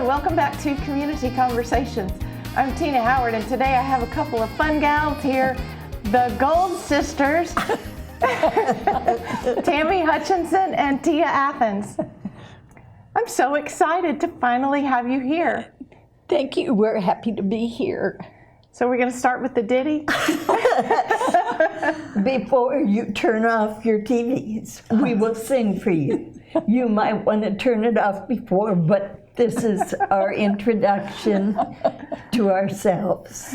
welcome back to Community Conversations. I'm Tina Howard, and today I have a couple of fun gals here, the Gold Sisters, Tammy Hutchinson and Tia Athens. I'm so excited to finally have you here. Thank you. We're happy to be here. So we're going to start with the ditty? Before you turn off your TVs, we will sing for you. You might want to turn it off before, but this is our introduction to ourselves.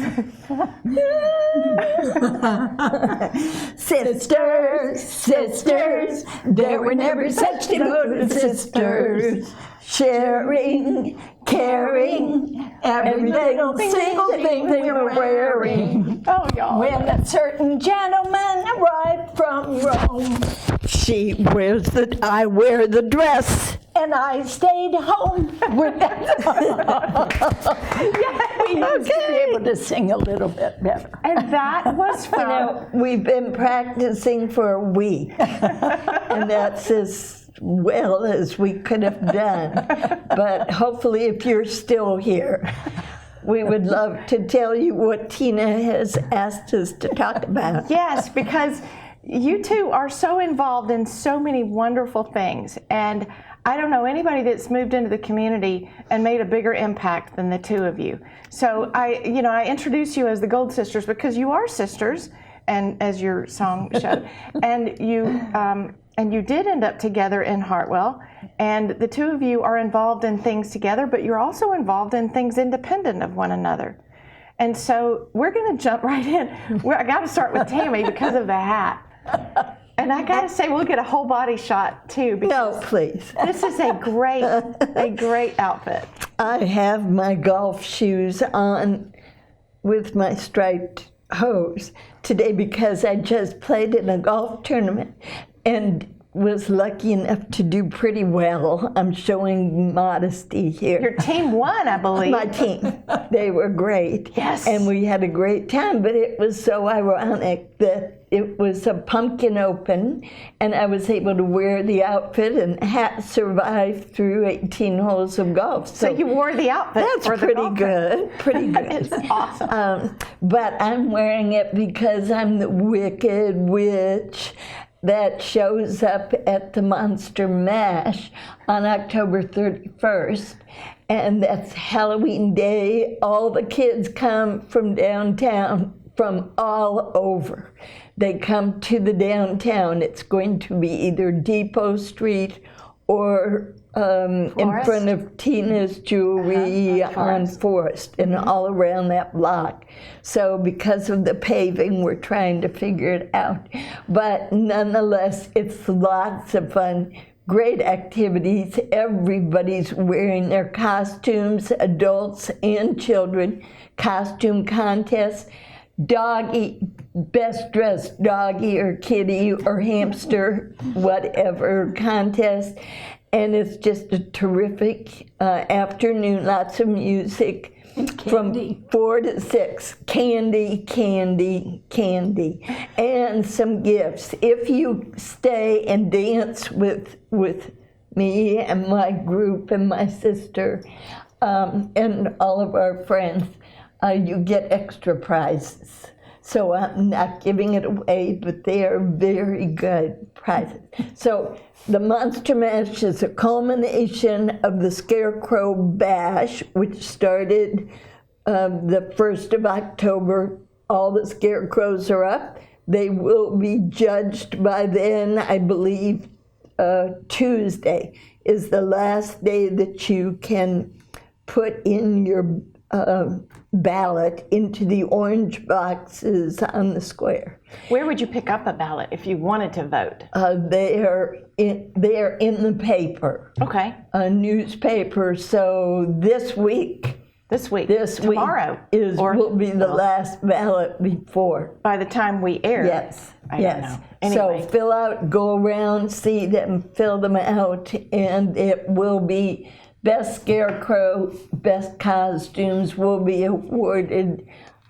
Sisters, sisters, there were never such devoted sisters. Sharing, caring, every little single thing they were wearing. Oh, y'all. When a certain gentleman arrived from Rome, I wear the dress, and I stayed home. We used to be able to sing a little bit better. And that was from... We've been practicing for a week, and that's as well as we could have done. But hopefully, if you're still here, we would love to tell you what Tina has asked us to talk about. Yes, because you two are so involved in so many wonderful things, and I don't know anybody that's moved into the community and made a bigger impact than the two of you. So I introduce you as the Gold Sisters because you are sisters, and as your song showed, and you did end up together in Hartwell, and the two of you are involved in things together, but you're also involved in things independent of one another. And so we're going to jump right in. I got to start with Tammy because of the hat. And I got to say, we'll get a whole body shot too. No, please. This is a great outfit. I have my golf shoes on with my striped hose today because I just played in a golf tournament and was lucky enough to do pretty well. I'm showing modesty here. Your team won, I believe. My team. They were great. Yes. And we had a great time, but it was so ironic that it was a pumpkin open, and I was able to wear the outfit, and hat survived through 18 holes of golf. So you wore the outfit for the golf. Pretty good. It's awesome. But I'm wearing it because I'm the Wicked Witch that shows up at the Monster Mash on October 31st. And that's Halloween Day. All the kids come from downtown, from all over. They come to the downtown. It's going to be either Depot Street or in front of Tina's Jewelry on Forest and all around that block. So because of the paving, we're trying to figure it out. But nonetheless, it's lots of fun. Great activities. Everybody's wearing their costumes, adults and children. Costume contests. Doggy, best dressed doggy or kitty or hamster, whatever contest. And it's just a terrific afternoon, lots of music. From 4 to 6. Candy, candy, candy. And some gifts. If you stay and dance with me and my group and my sister and all of our friends, you get extra prizes. So I'm not giving it away, but they are very good prizes. So the Monster Mash is a culmination of the Scarecrow Bash, which started the 1st of October. All the scarecrows are up. They will be judged by then. I believe Tuesday is the last day that you can put in your ballot into the orange boxes on the square. Where would you pick up a ballot if you wanted to vote? They are in the paper. Okay. A newspaper. So this week, tomorrow, will be the last ballot before. By the time we air. Yes. I don't know. Anyway. So fill out, go around, see them, fill them out, and it will be Best Scarecrow, Best Costumes will be awarded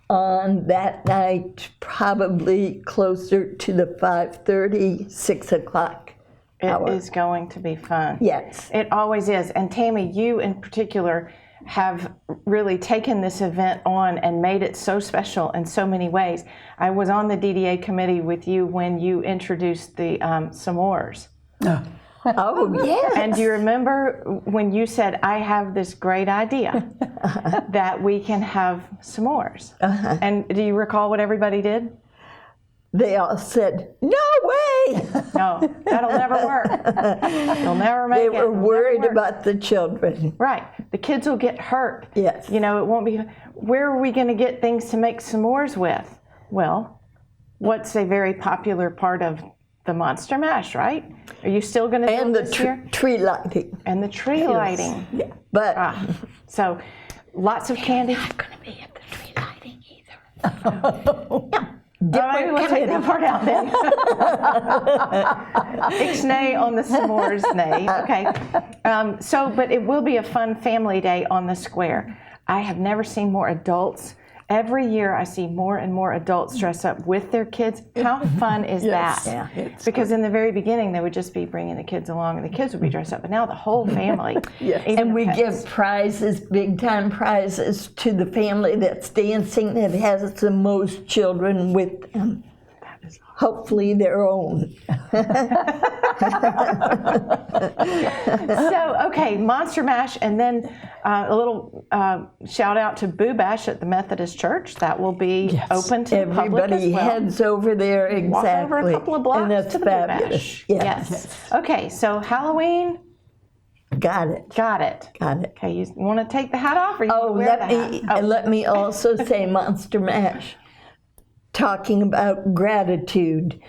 on that night, probably closer to the 5:30, 6 o'clock hour. It is going to be fun. Yes. It always is. And Tammy, you in particular have really taken this event on and made it so special in so many ways. I was on the DDA committee with you when you introduced the s'mores. Oh, yes. And do you remember when you said, I have this great idea that we can have s'mores? And do you recall what everybody did? They all said, no way! No, that'll never work. They'll never make They it. were It'll never worried work. about the children. Right. The kids will get hurt. Yes. You know, it won't be, where are we going to get things to make s'mores with? Well, what's a very popular part of the Monster Mash, right? Are you still going to do And it the this year? tree lighting. And the tree lighting. Yeah. But So lots of candy. not going to be at the tree lighting either. All right, we'll take that part out then. Ixnay on the s'mores nay. Okay. But it will be a fun family day on the square. I have never seen more adults. Every year I see more and more adults dress up with their kids. How fun is Yes. that? Yeah, Because in the very beginning they would just be bringing the kids along and the kids would be dressed up. But now the whole family. Yes. even And the we pets. give prizes, big time prizes, to the family that's dancing that has the most children with them. Hopefully their own. So, okay, Monster Mash, and then a little shout out to Boo Bash at the Methodist Church. That will be Yes. open to the public as Everybody well. heads over there, exactly. Walk over a couple of blocks and that's to the Boo fabulous. Bash. Yes. Okay, so Halloween, Got it. got it. Got it. Okay, you want to take the hat off, or you Oh, want to wear let the me hat? let me also say Monster Mash, talking about gratitude.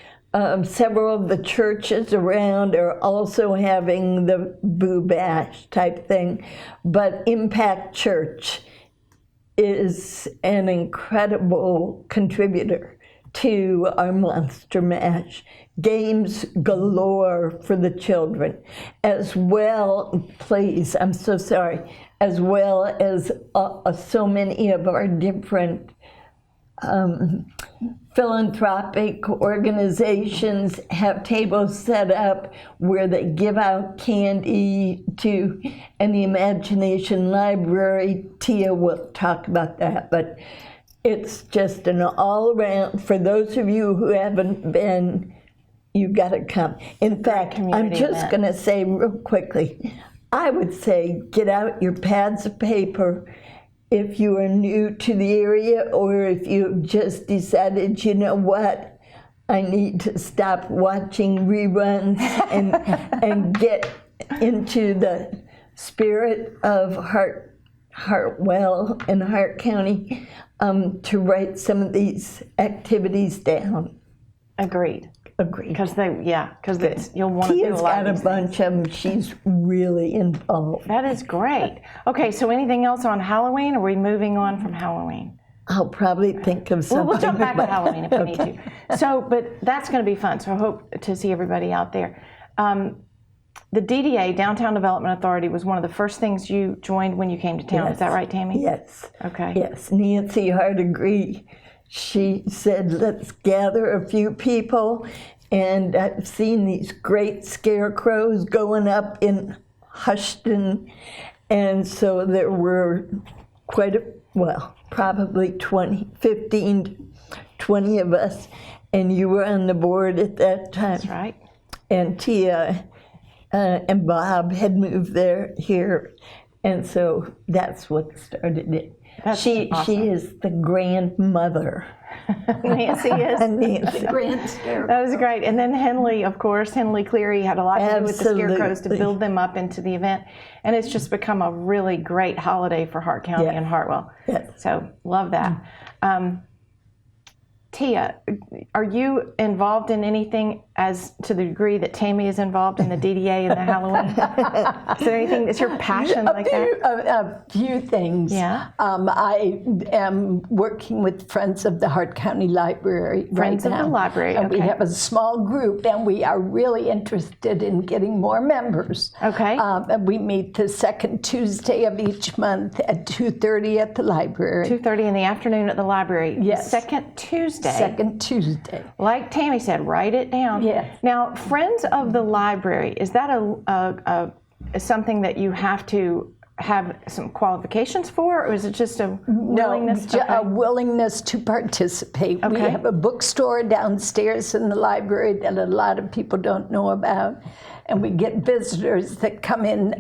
Several of the churches around are also having the Boo Bash type thing, but Impact Church is an incredible contributor to our Monster Mash. Games galore for the children, as well, please, I'm so sorry, as well as so many of our different philanthropic organizations have tables set up where they give out candy to, and the Imagination Library, Tia will talk about that, but it's just an all-around, for those of you who haven't been, you gotta come. In fact, I'm community just event. gonna say real quickly, I would say get out your pads of paper if you are new to the area, or if you've just decided, you know what, I need to stop watching reruns and get into the spirit of Hartwell and Hart County, to write some of these activities down. Agreed. Agreed. Because you'll want to do a Tia's lot got of a these bunch of them. She's really involved. That is great. Okay, so anything else on Halloween? Or are we moving on from Halloween? I'll probably think of something. We'll jump back to but- Halloween if we need to. So, but that's going to be fun. So I hope to see everybody out there. The DDA, Downtown Development Authority, was one of the first things you joined when you came to town. Is that right, Tammy? Yes. Okay. Yes, Nancy Hardigree. She said, let's gather a few people, and I've seen these great scarecrows going up in Hushton, and so there were probably 15, 20 of us, and you were on the board at that time. That's right. And Tia and Bob had moved here, and so that's what started it. That's She awesome. is the grandmother. Nancy is. Nancy. That was great. And then Henley, of course, Henley Cleary had a lot to do with the scarecrows to Absolutely. build them up into the event. And it's just become a really great holiday for Hart County Yes. and Hartwell. Yes. So love that. Tia, are you involved in anything as to the degree that Tammy is involved in the DDA and the Halloween? Is there anything that's your passion like that? A few things. Yeah. I am working with Friends of the Hart County Library Friends right of now. the Library, And we okay. have a small group, and we are really interested in getting more members. Okay. And we meet the second Tuesday of each month at 2:30 at the library. 2:30 in the afternoon at the library. Yes. Second Tuesday. Second Tuesday. Like Tammy said, write it down. Yes. Now, Friends of the Library, is that something that you have to have some qualifications for, or is it just a willingness? No, a willingness to participate. We Okay. have a bookstore downstairs in the library that a lot of people don't know about. And we get visitors that come in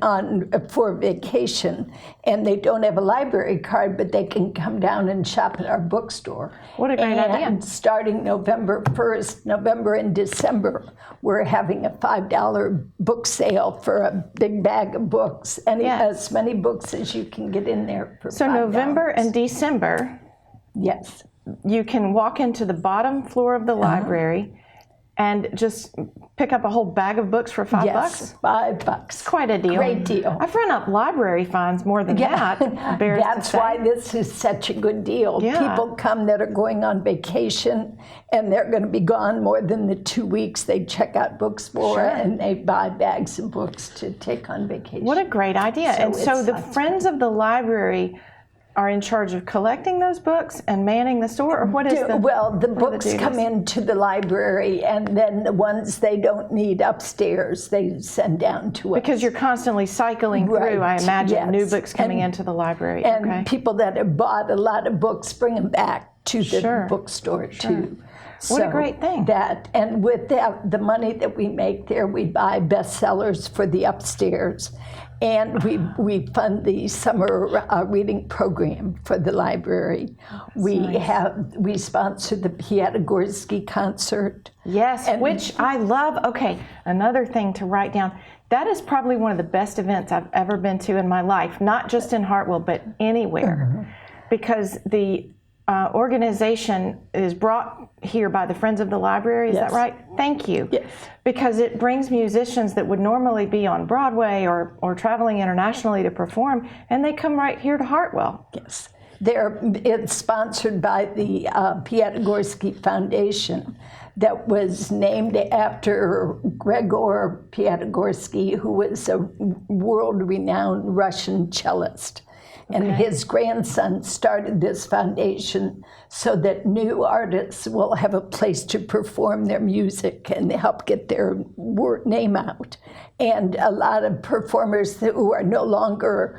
for vacation, and they don't have a library card, but they can come down and shop at our bookstore. What a great idea. And starting November 1st, November and December, we're having a $5 book sale for a big bag of books, as many books as you can get in there for So $5. November and December, Yes. you can walk into the bottom floor of the library and just pick up a whole bag of books for $5. Yes, $5. Quite a deal. Great deal. I've run up library fines more than that. embarrassed to That's say. why this is such a good deal. Yeah. People come that are going on vacation, and they're going to be gone more than the 2 weeks they check out books for, Sure. and they buy bags of books to take on vacation. What a great idea. And so it's the not- Friends of the Library are in charge of collecting those books and manning the store, or what is the Well, the what are books duties? come into the library, and then the ones they don't need upstairs, they send down to us. Because you're constantly cycling through, I Right, imagine, new yes. books coming And- into the library. And Okay. people that have bought a lot of books bring them back to the Sure. bookstore too. What a So great thing. And with that, the money that we make there, we buy bestsellers for the upstairs. And we fund the summer reading program for the library. We sponsor the Piatigorsky concert. Yes, which I love. Okay, another thing to write down. That is probably one of the best events I've ever been to in my life, not just in Hartwell, but anywhere. Because the organization is brought here by the Friends of the Library, is that Yes. right? Thank you. Yes. Because it brings musicians that would normally be on Broadway or traveling internationally to perform, and they come right here to Hartwell. Yes. It's sponsored by the Piatigorsky Foundation that was named after Gregor Piatigorsky, who was a world-renowned Russian cellist. And his grandson started this foundation so that new artists will have a place to perform their music and help get their name out. And a lot of performers who are no longer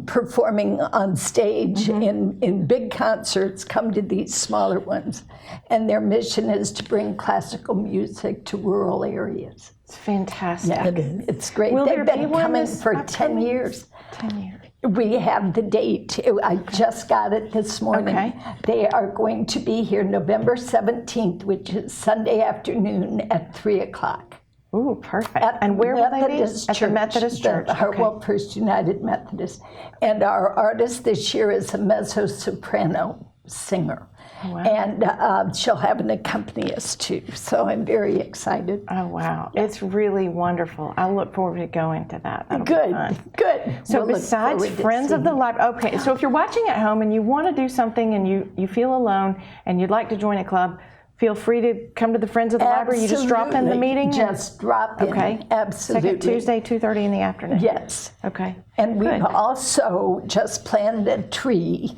performing on stage in big concerts come to these smaller ones. And their mission is to bring classical music to rural areas. It's fantastic. Yeah, it's great. Will there They've be been one coming this for 10 upcoming- years. 10 years. We have the date. I just got it this morning. Okay. They are going to be here November 17th, which is Sunday afternoon at 3 o'clock. Ooh, perfect. At And where will they be? Methodist At the Methodist Church. The Hartwell First United Methodist. And our artist this year is a mezzo-soprano singer. Wow. And she'll have an accompanist too. So I'm very excited. Oh, wow. It's really wonderful. I look forward to going to that. That'll be Good, fun. good. So We'll look besides forward to Friends of seeing the you. Library, okay, so if you're watching at home and you want to do something and you feel alone and you'd like to join a club, feel free to come to the Friends of the Library. You just drop in the Absolutely. meeting? Just drop in. Okay. Absolutely. Second Tuesday, 2:30 in the afternoon. Yes. Okay. And we've Good. also just planted a tree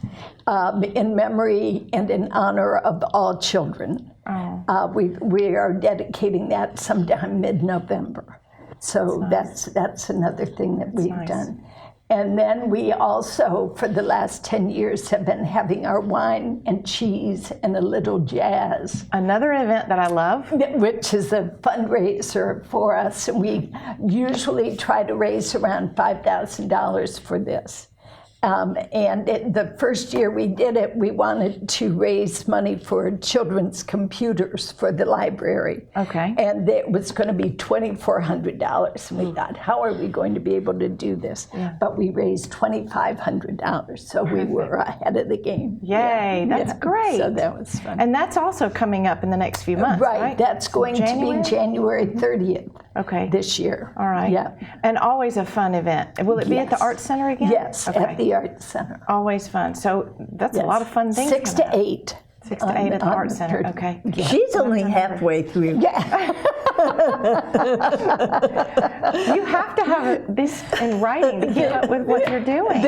in memory and in honor of all children. Oh. We are dedicating that sometime mid-November. So that's another thing that we've nice. done. And then we also, for the last 10 years, have been having our wine and cheese and a little jazz, Another event that I love. which is a fundraiser for us. And we usually try to raise around $5,000 for this. The first year we did it, we wanted to raise money for children's computers for the library. Okay. And it was going to be $2,400. And we thought, how are we going to be able to do this? But we raised $2,500. So we were ahead of the game. Yay, that's Yeah. great. So that was fun. And that's also coming up in the next few months, right? Right, that's going January? to be January 30th Okay. this year. All right. Yeah. And always a fun event. Will it be at the Yes. Arts Center again? Yes, Okay. at the Arts Center. Always fun. So that's a lot of fun things. 6 to coming up. 8. 6 to 8 at the Arts Center. Okay. She's only halfway through. Yeah. You have to have this in writing to keep up with what you're doing.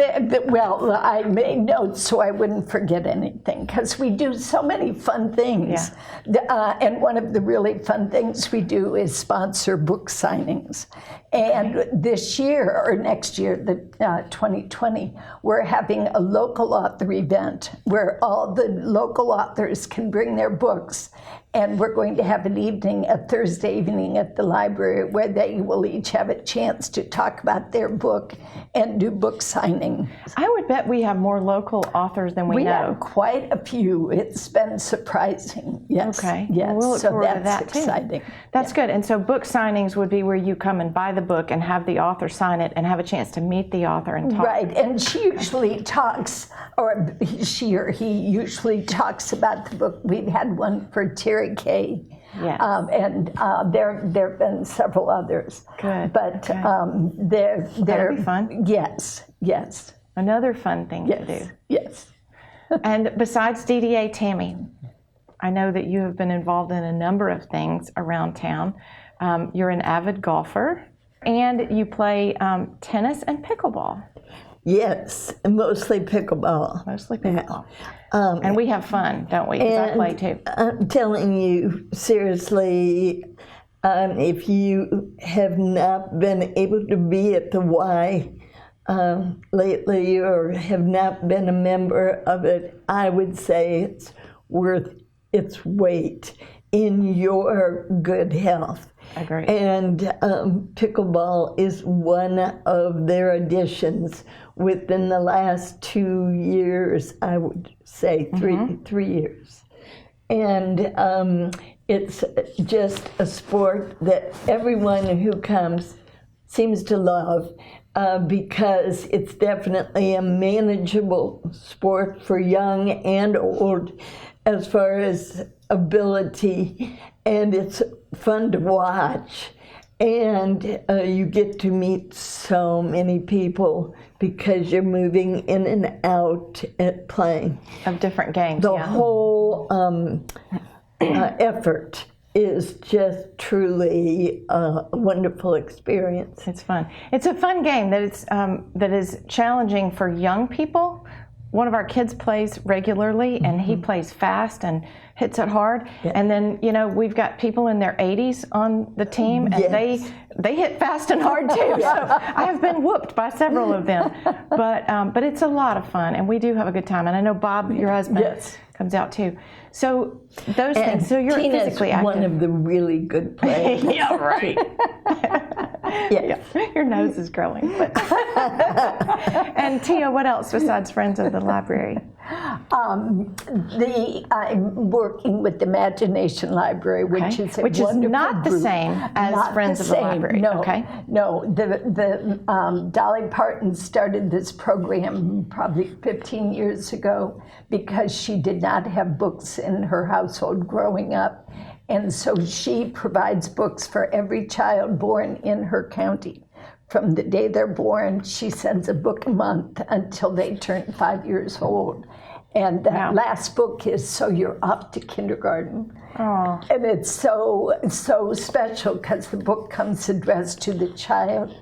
Well, I made notes so I wouldn't forget anything, because we do so many fun things. And one of the really fun things we do is sponsor book signings. And this year, or next year, 2020, we're having a local author event where all the local authors can bring their books. And we're going to have an evening, a Thursday evening at the library, where they will each have a chance to talk about their book and do book signing. I would bet we have more local authors than we We know. have quite a few. It's been surprising. Yes. Okay. Yes. Well, we'll look so forward to that's that too. exciting. That's good. And so book signings would be where you come and buy the book and have the author sign it and have a chance to meet the author and talk. Right, and she usually talks, or she or he usually talks about the book. We've had one for Terry Kay. Yes. And there have been several others. Good, But okay. they're That'll be fun. Yes, yes, Another fun thing to yes, do. yes. And besides DDA, Tammy, I know that you have been involved in a number of things around town. You're an avid golfer, and you play tennis and pickleball. Yes, mostly pickleball. Mostly pickleball. And we have fun, don't we? 'Cause I play too. I'm telling you, seriously, if you have not been able to be at the Y lately or have not been a member of it, I would say it's worth its weight in your good health. Agreed. And pickleball is one of their additions within the last 2 years, I would say 3 years. And it's just a sport that everyone who comes seems to love because it's definitely a manageable sport for young and old as far as ability, and it's fun to watch. And you get to meet so many people because you're moving in and out at playing. Of different games. The yeah. whole effort is just truly a wonderful experience. It's fun. It's a fun game that is challenging for young people. One of our kids plays regularly, and he plays fast and hits it hard. Yeah. And then, we've got people in their 80s on the team, and Yes. they hit fast and hard too. So I have been whooped by several of them. But it's a lot of fun, and we do have a good time. And I know Bob, your husband, Yes. comes out too. So those things. So you're Tina's physically active. one of the really good players. Yeah, right. Yes. Your nose is growing. And Tia, what else besides Friends of the Library? I'm working with the Imagination Library, which Okay. is a Which is wonderful not the group. same as Not Friends of the same, Library. No, Okay. no. The Dolly Parton started this program probably 15 years ago because she did not have books in her household growing up, and so she provides books for every child born in her county. From the day they're born, she sends a book a month until they turn 5 years old. And that last book is So You're Off to Kindergarten. Oh, And it's so special because the book comes addressed to the child.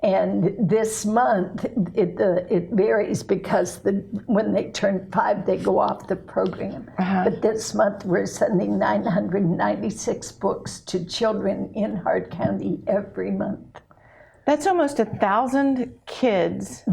And this month, it varies because when they turn 5, they go off the program. But this month, we're sending 996 books to children in Hart County every month. that's almost 1,000 kids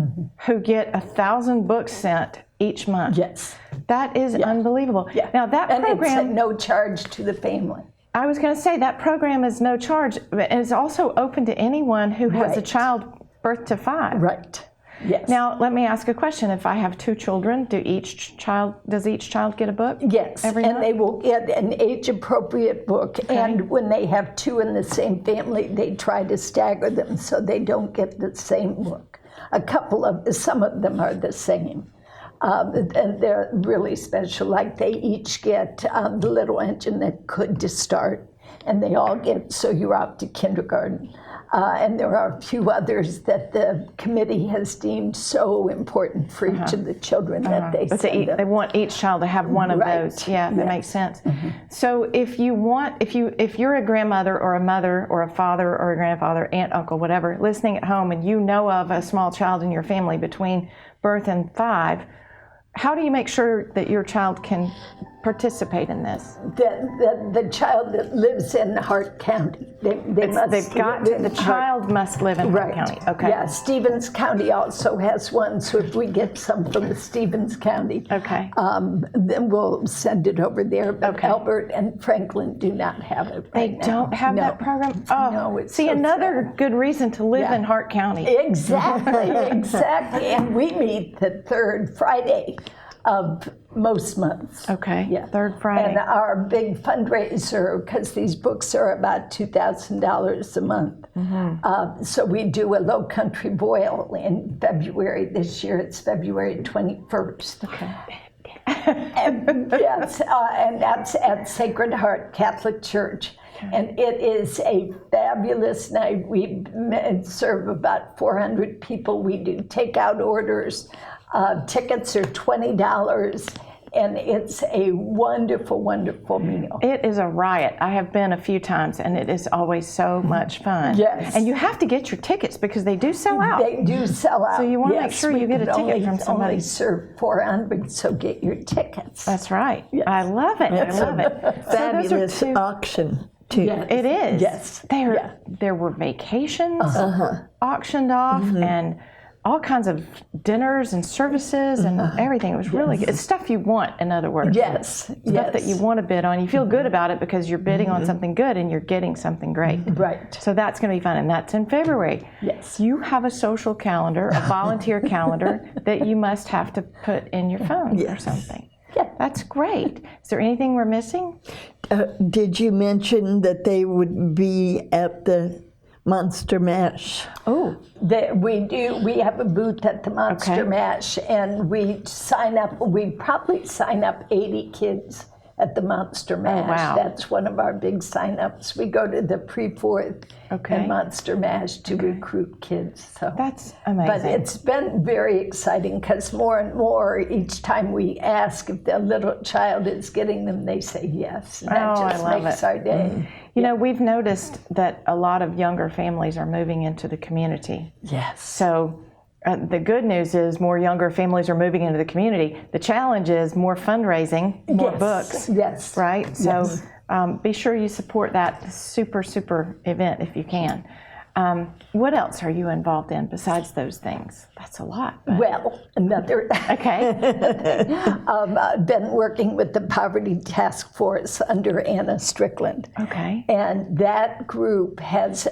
who get 1,000 books sent each month. Yes. That is unbelievable. Yeah. Now that And program, it's at no charge to the family. I was going to say that program is no charge, but it's also open to anyone who has a Right. child birth to 5. Right. Yes. Now, let me ask a question. If I have 2 children, does each child get a book? Yes, every and month? they will get an age-appropriate book. And when they have 2 in the same family, they try to stagger them so they don't get the same book. Some of them are the same. And they're really special. Like they each get The Little Engine That Could to start. and they all get, so you're off to kindergarten. And there are a few others that the committee has deemed so important for each of the children that they But send them. they want each child to have one of Right. those. Yeah, that Yes. makes sense. So if you're a grandmother or a mother or a father or a grandfather, aunt, uncle, whatever, listening at home, and you know of a small child in your family between birth and 5, how do you make sure that your child can participate in this? The child that lives in Hart County, They've got to, the child must live in Hart County. Okay. Yeah, Stevens County also has one, so if we get some from Stevens County, Okay. then we'll send it over there. But Okay. Albert and Franklin do not have it They right now. don't have No. that program? Oh, No, it's see, so another sad. good reason to live Yeah. in Hart County. Exactly, exactly. And we meet the third Friday of most months. Okay, Yeah. third Friday. And our big fundraiser, because these books are about $2,000 a month. So we do a Low Country Boil in February. This year it's February 21st. Okay. Yes, and that's at Sacred Heart Catholic Church. And it is a fabulous night. We serve about 400 people. We do takeout orders. Tickets are $20, and it's a wonderful, wonderful meal. It is a riot. I have been a few times, and it is always so much fun. Yes. And you have to get your tickets because they do sell out. They do sell out. So you wanna make Yes, sure you we get a could ticket only- from somebody. Only serve 400, so get your tickets. That's right. I love it. I love it. So those are Fabulous two. auction, too. Yes. It is. Yes. There were vacations auctioned off and all kinds of dinners and services and everything. It was really good. It's stuff you want, in other words. Yes, Stuff that you want to bid on. You feel good about it because you're bidding on something good and you're getting something great. Right. So that's going to be fun, and that's in February. Yes. You have a social calendar, a volunteer calendar that you must have to put in your phone or something. Yeah. That's great. Is there anything we're missing? Did you mention that they would be at the Monster Mash? Oh, We do. We have a booth at the Monster Okay. Mash, and we sign up. We probably sign up 80 kids at the Monster Mash. wow. That's one of our big sign-ups. We go to the Pre-4th Okay. and Monster Mash to recruit kids. So that's amazing. But it's been very exciting because more and more each time we ask if the little child is getting them, they say yes. And that Oh, I just love makes it. our day. You know, we've noticed that a lot of younger families are moving into the community. Yes. So the good news is more younger families are moving into the community. The challenge is more fundraising, more Yes. books, Yes. right? So Yes. be sure you support that super event if you can. What else are you involved in besides those things? That's a lot. But- Well, another. okay. I've been working with the Poverty Task Force under Anna Strickland. Okay. And that group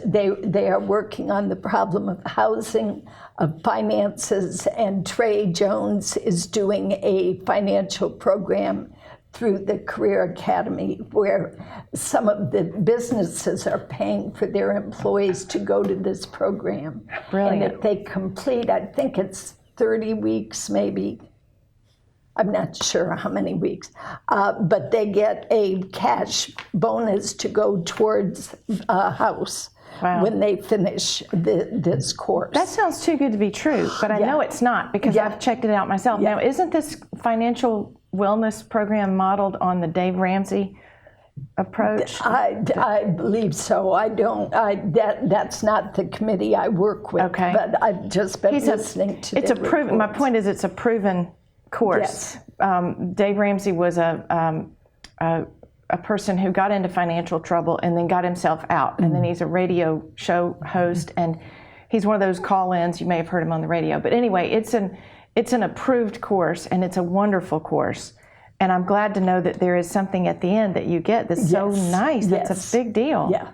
they are working on the problem of housing, of finances, and Trey Jones is doing a financial program through the Career Academy where some of the businesses are paying for their employees to go to this program. Brilliant. And if they complete, I think it's 30 weeks maybe, I'm not sure how many weeks, but they get a cash bonus to go towards a house Wow. when they finish this course. That sounds too good to be true, but I Yeah. know it's not because Yeah. I've checked it out myself. Yeah. Now, isn't this financial wellness program modeled on the Dave Ramsey approach? I believe so. I don't. That's not the committee I work with. Okay. But I've just been listening to. It's a their proven. My reports. point is, it's a proven course. Dave Ramsey was a person who got into financial trouble and then got himself out, and then he's a radio show host, and he's one of those call-ins. You may have heard him on the radio, but anyway, it's an approved course, and it's a wonderful course. And I'm glad to know that there is something at the end that you get that's so Yes. nice. That's Yes. a big deal. Yeah.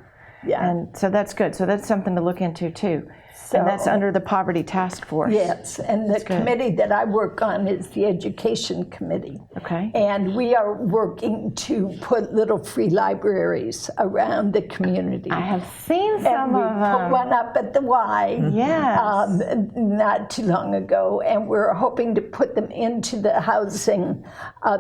Yeah. And so that's good. So that's something to look into too. So, And that's under the Poverty Task Force. yes, and the committee that I work on is the Education Committee. Okay. And we are working to put little free libraries around the community. I have seen some And we of put them. one up at the Y Yes. not too long ago, and we're hoping to put them into the housing,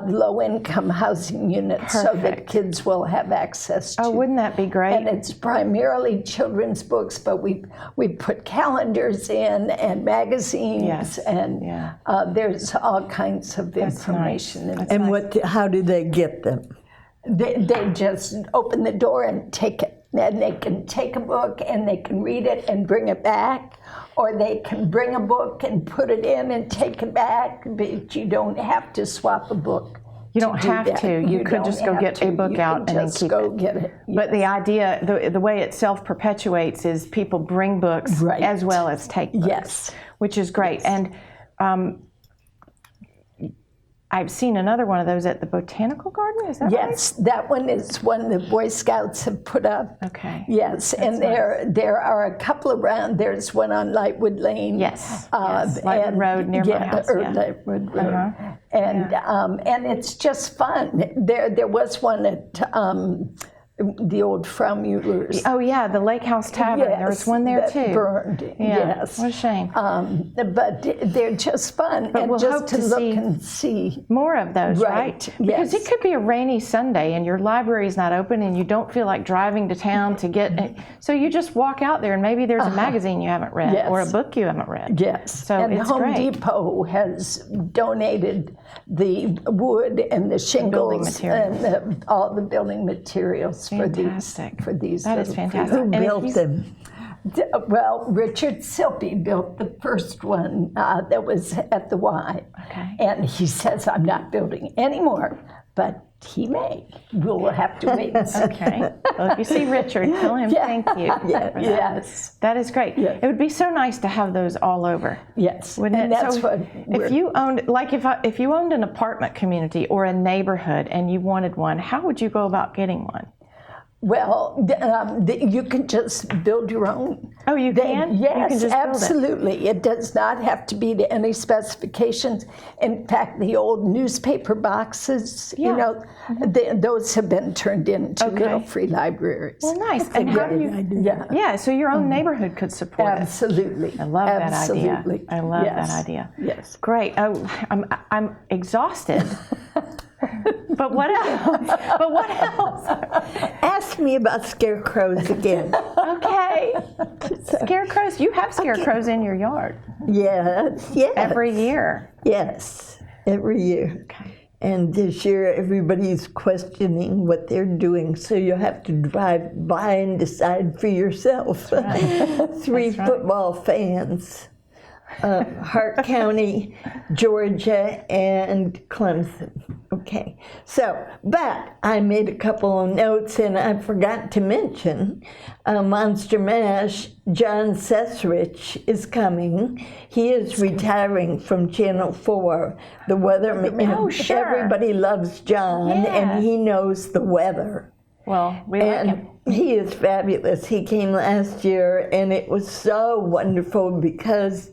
low-income housing units, so that Perfect. kids will have access to. Oh, wouldn't that be great? And it's primarily children's books, but we put calendars in and magazines, Yes. and Yeah. there's all kinds of information. nice. in And how do they get them? they just open the door and take it. And they can take a book and they can read it and bring it back, or they can bring a book and put it in and take it back, but you don't have to swap a book. You don't do have that. to. You could don't just go have get a to. book You out can and then just keep go it. get it. But the idea, the way it self-perpetuates is people bring books Right. as well as take books. Yes. Which is great. And I've seen another one of those at the Botanical Garden, is that right? Yes, that one is one the Boy Scouts have put up. Okay. Yes, and there are a couple around. There's one on Lightwood Lane. Yes, yes, Lightwood and- Road near my house, or yeah. Lightwood Road. Uh-huh. And it's just fun. There was one at the old Fraumüller's. Oh, yeah, the Lake House Tavern. There was one there that too. burned. Yeah. Yes. What a shame. But they're just fun. But and we'll just hope to to look see- and see. More of those, right? Right, Because yes. it could be a rainy Sunday and your library's not open and you don't feel like driving to town to get it. So you just walk out there and maybe there's a magazine you haven't read or a Yes. book you haven't read. Yes, So and it's Home great. Depot has donated the wood and the building shingles materials. and all the building materials Fantastic. for these. That is little fantastic. Who And if built you- them? Well, Richard Silpy built the first one that was at the Y. Okay. And he says, I'm not building anymore, but he may. We'll have to wait and see. Okay. Well, if you see Richard, tell him thank you. for that. Yes, That is great. Yeah. It would be so nice to have those all over. yes. Wouldn't And it? that's So what if you owned, like if you owned an apartment community or a neighborhood and you wanted one, how would you go about getting one? Well, you can just build your own. Oh, you can? You Yes, can just build it. absolutely. It does not have to be to any specifications. In fact, the old newspaper boxes, Yeah. those have been turned into Okay. little free libraries. Well, nice. And how do you? Yeah, Yeah, so your own neighborhood could support it. absolutely. I love that idea. Absolutely. I love Yes. that idea. Yes. Great. Oh, I'm exhausted. But what else? But what else? Ask me about scarecrows again. Okay. Scarecrows. You have scarecrows in your yard Yes, yes. every year. Yes, every year. And this year, everybody's questioning what they're doing, so you'll have to drive by and decide for yourself. Three football fans, Hart County, Georgia, and Clemson. Okay, so, but I made a couple of notes, and I forgot to mention Monster Mash. John Sesrich is coming. He is retiring from Channel 4, the weatherman. Oh, sure. Everybody loves John, Yeah. and he knows the weather. Well, we like And him. he is fabulous. He came last year, and it was so wonderful because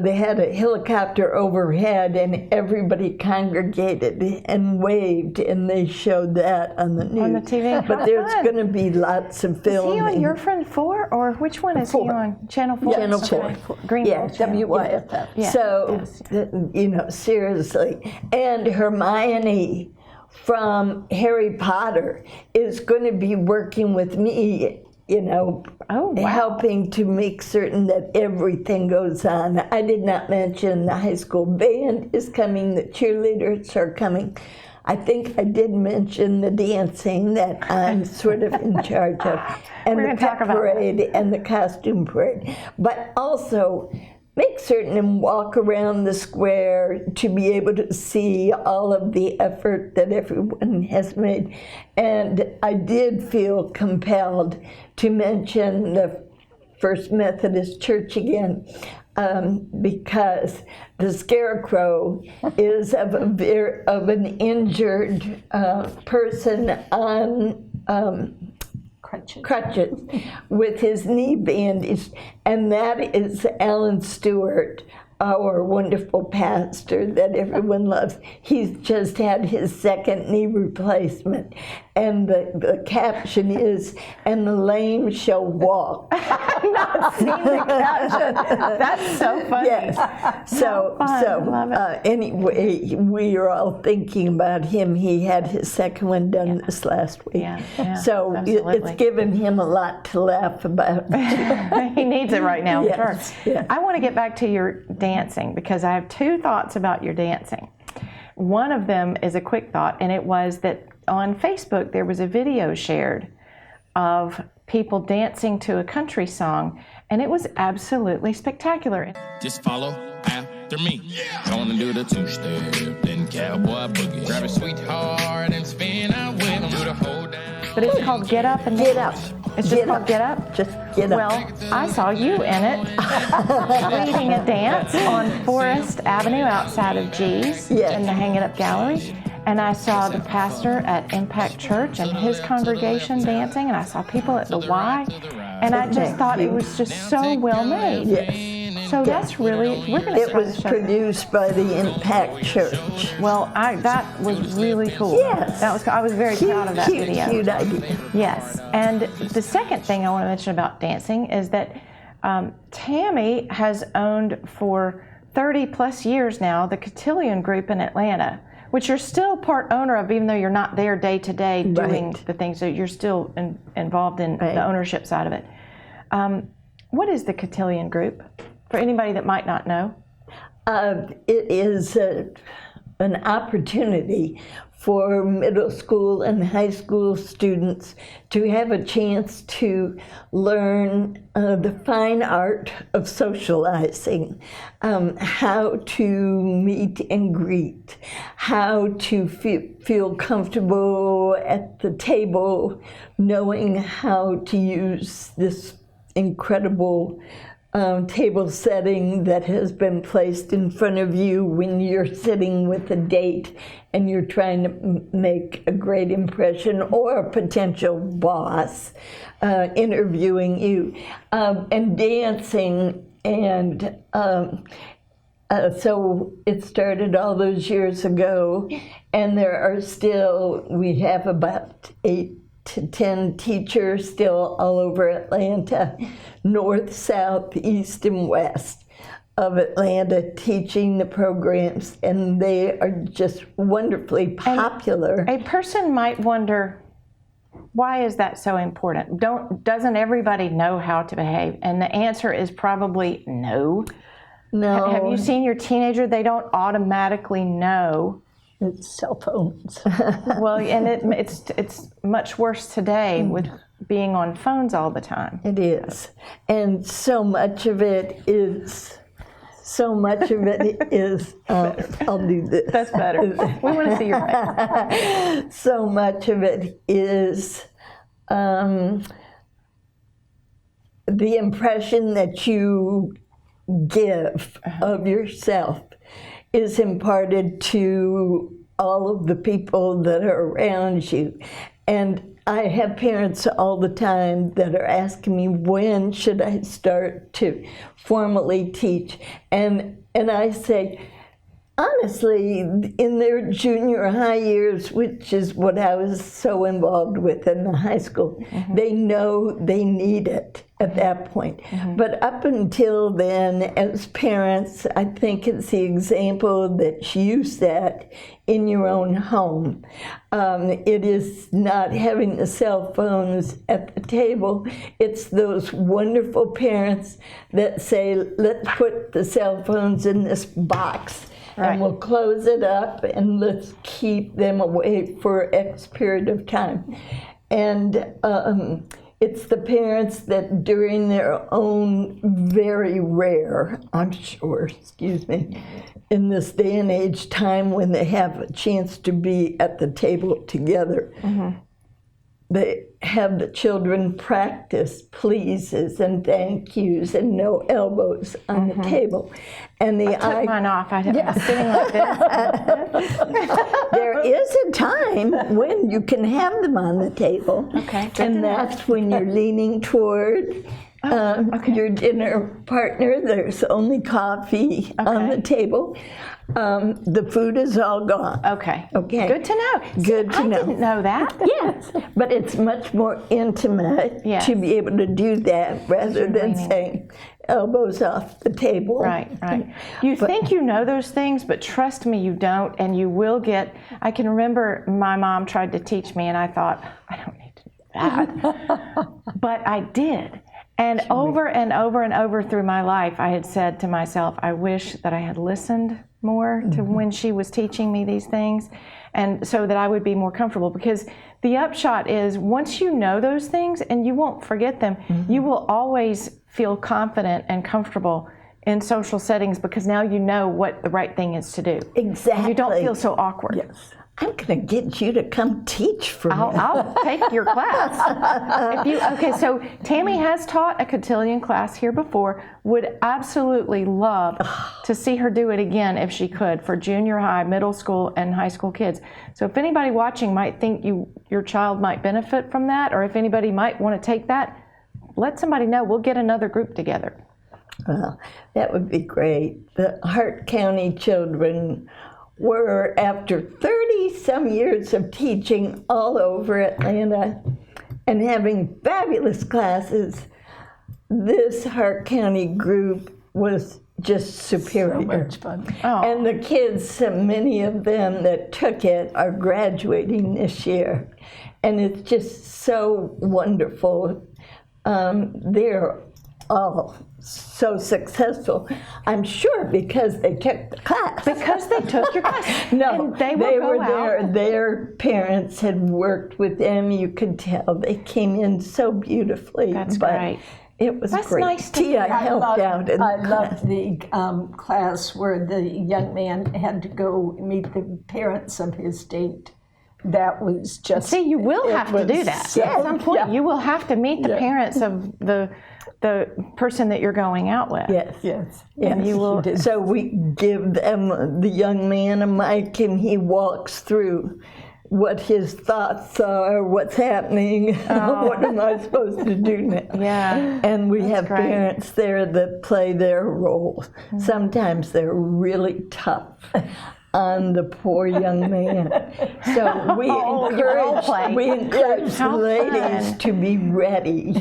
they had a helicopter overhead, and everybody congregated and waved, and they showed that on the news. On the TV? But How there's fun. going to be lots of Is filming. he on Your Friend 4, or which one is he 4. on? Channel 4? Channel Okay. 4. Greenville Yeah, Channel. WYFF. Yeah. So, Yes. seriously. And Hermione from Harry Potter is going to be working with me, Oh, wow. helping to make certain that everything goes on. I did not mention the high school band is coming, the cheerleaders are coming. I think I did mention the dancing that I'm sort of in charge of, and We're the gonna talk pep about that. parade and the costume parade. But also, make certain and walk around the square to be able to see all of the effort that everyone has made. And I did feel compelled to mention the First Methodist Church again, because the scarecrow is of an injured person on crutches with his knee bandaged, and that is Alan Stewart, our wonderful pastor that everyone loves. He's just had his second knee replacement, and the caption is, "And the lame shall walk." I've not seen the caption. That's so funny. Yes. So Love it. anyway, we are all thinking about him. He had his second one done this last week. Yeah, So absolutely. it's given him a lot to laugh about. He needs it right now, Yes, sure. yes. I want to get back to your dancing because I have two thoughts about your dancing. One of them is a quick thought, and it was that on Facebook there was a video shared of people dancing to a country song, and it was absolutely spectacular. Just follow after me. Gonna do the two-step, then cowboy boogie. Grab a sweetheart and spin out with him. Do the whole down. But it's called Get Up and Get Dance. Up. It's just Get called Up. Get Up? Just get up. Well, I saw you in it, leading a dance on Forest Avenue outside of G's Yes. in the Hang It Up Gallery. And I saw the pastor at Impact Church and his congregation dancing, and I saw people at the Y, and I just thought it was just so well made. Yes. So that's really, we're going to It start was the show. produced by the Impact Church. Well, that was really cool. Yes. I was very proud of that Cute, video. cute idea. Yes, and the second thing I want to mention about dancing is that Tammy has owned for 30 plus years now the Cotillion Group in Atlanta, which you're still part owner of, even though you're not there day to day doing Right. the things. So you're still involved in Right. the ownership side of it. What is the Cotillion Group? For anybody that might not know. It is an opportunity for middle school and high school students to have a chance to learn the fine art of socializing, how to meet and greet, how to feel comfortable at the table, knowing how to use this incredible table setting that has been placed in front of you when you're sitting with a date and you're trying to make a great impression, or a potential boss interviewing you, and dancing. And so it started all those years ago, and we have about 8 to 10 teachers still all over Atlanta, north, south, east, and west of Atlanta, teaching the programs, and they are just wonderfully popular. A person might wonder, why is that so important? Doesn't everybody know how to behave? And the answer is probably no. No, Have you seen your teenager? They don't automatically know. It's cell phones. Well, and it's much worse today with being on phones all the time. it is, and so much of it is. I'll do this. That's better. We want to see your face. So much of it is the impression that you give of yourself is imparted to all of the people that are around you. And I have parents all the time that are asking me, when should I start to formally teach? And I say, honestly, in their junior high years, which is what I was so involved with in the high school, they know they need it at that point. But up until then, as parents, I think it's the example that you set in your own home. It is not having the cell phones at the table. It's those wonderful parents that say, let's put the cell phones in this box. Right. And we'll close it up and let's keep them away for X period of time. And it's the parents that during their own very rare, I'm sure, in this day and age time when they have a chance to be at the table together, they have the children practice pleases and thank yous and no elbows on the table. And I took mine off. I was sitting like this. they're there is a time when you can have them on the table. Okay, good to And know. that's when you're leaning toward your dinner partner. There's only coffee on the table. The food is all gone. Okay. Okay. Good to know. Good to I know. didn't know that. Yes, but it's much more intimate Yes. to be able to do that rather than leaning. saying elbows off the table. Right, right. You think you know those things, but trust me, you don't, and you will get. I can remember my mom tried to teach me, and I thought, I don't need to do that. But I did. And over and over and over through my life, I had said to myself, I wish that I had listened more to when she was teaching me these things, and so that I would be more comfortable. Because the upshot is, once you know those things, and you won't forget them, you will always feel confident and comfortable in social settings, because now you know what the right thing is to do. Exactly. You don't feel so awkward. Yes. I'm going to get you to come teach for me. I'll take your class. Okay, so Tammy has taught a cotillion class here before. Would absolutely love to see her do it again if she could for junior high, middle school, and high school kids. So if anybody watching might think your child might benefit from that, or if anybody might want to take that, let somebody know. We'll get another group together. Well, that would be great. The Hart County children were, after 30-some years of teaching all over Atlanta and having fabulous classes, this Hart County group was just superior. So much fun. And the kids, many of them that took it are graduating this year. And it's just so wonderful. They're all so successful, I'm sure, because they took the class. Because they took your class. No, And they were go there. out. Their parents had worked with them. You could tell they came in so beautifully. That's but great. It was That's great. nice to Tia hear. helped out in I the class. loved the class where the young man had to go meet the parents of his date. That was just. See, you will it have to do was that. so- At some point, yeah. you will have to meet the parents of the person that you're going out with. Yes. Yes. Yes. You will. So we give them, the young man, a mic, and he walks through what his thoughts are, what's happening, what am I supposed to do now? Yeah. And we have great. parents there that play their role. Sometimes they're really tough on the poor young man. So we role play. encourage the How ladies fun. to be ready